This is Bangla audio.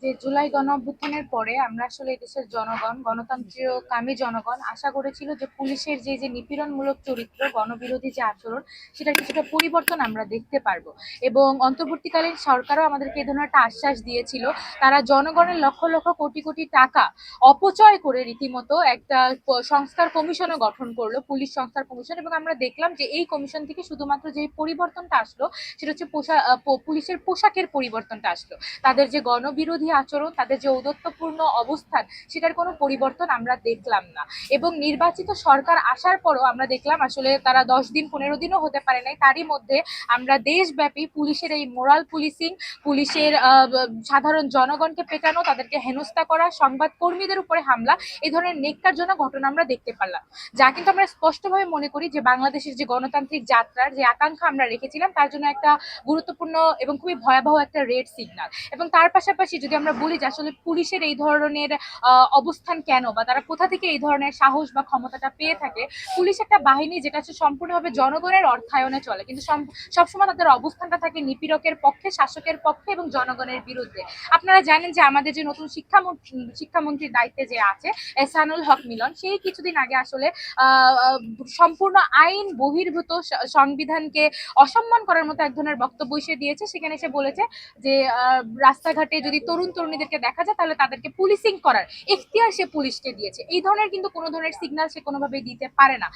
যে জুলাই গণঅভ্যুত্থানের পরে আমরা আসলে এদেশের জনগণ, গণতন্ত্রকামী জনগণ আশা করেছিল যে পুলিশের যে নিপীড়নমূলক চরিত্র, গণবিরোধী যে আচরণ, সেটার কিছুটা পরিবর্তন আমরা দেখতে পারবো। এবং অন্তর্বর্তীকালীন সরকারও আমাদেরকে এই ধরনের একটা আশ্বাস দিয়েছিল। তারা জনগণের লক্ষ লক্ষ কোটি কোটি টাকা অপচয় করে রীতিমতো একটা সংস্কার কমিশনও গঠন করলো, পুলিশ সংস্কার কমিশন। এবং আমরা দেখলাম যে এই কমিশন থেকে শুধুমাত্র যে পরিবর্তনটা আসলো সেটা হচ্ছে পুলিশের পোশাকের পরিবর্তনটা আসলো। তাদের যে গণবিরোধী আচরণ, তাদের যে ঔদ্ধত্যপূর্ণ অবস্থান, সেটার কোনো পরিবর্তন আমরা দেখলাম না। এবং নির্বাচিত সরকার আসার পরও আমরা দেখলাম আসলে তারা 10 দিন 15 দিনও হতে পারে নাই, তারই মধ্যে আমরা দেশব্যাপী পুলিশের এই মোরাল পুলিশিং, পুলিশের সাধারণ জনগণকে পেটানো, তাদেরকে হেনস্থা করা, সংবাদ কর্মীদের উপরে হামলা, এই ধরনের নেককারজনক ঘটনা আমরা দেখতে পারলাম। যা কিন্তু আমরা স্পষ্টভাবে মনে করি যে বাংলাদেশের যে গণতান্ত্রিক যাত্রার যে আকাঙ্ক্ষা আমরা রেখেছিলাম, তার জন্য একটা গুরুত্বপূর্ণ এবং খুবই ভয়াবহ একটা রেড সিগন্যাল। এবং তার পাশাপাশি যদি আমরা বলি যে আসলে পুলিশের এই ধরনের অবস্থান কেন, বা তারা কোথা থেকে এই ধরনের সাহস বা ক্ষমতাটা পেয়ে থাকে। পুলিশ একটা বাহিনী যেটা হচ্ছে সম্পূর্ণভাবে জনগণের অর্থায়নে চলে, কিন্তু সবসময় তাদের অবস্থানটা থাকে নিপীড়কের পক্ষে, শাসকের পক্ষে এবং জনগণের বিরুদ্ধে। আপনারা জানেন যে আমাদের যে নতুন শিক্ষামন্ত্রীর দায়িত্বে যে আছে এহসানুল হক মিলন, সেই কিছুদিন আগে আসলে সম্পূর্ণ আইন বহির্ভূত সংবিধানকে অসম্মান করার মতো এক ধরনের বক্তব্য সে দিয়েছে। সেখানে সে বলেছে যে রাস্তাঘাটে যদি তরুণ তরুণীদেরকে দেখা যায় তাহলে তাদেরকে পুলিশিং করার এখতিয়ার সে পুলিশকে দিয়েছে। এই ধরনের কিন্তু কোনো ধরনের সিগন্যাল সে কোনোভাবেই দিতে পারে না।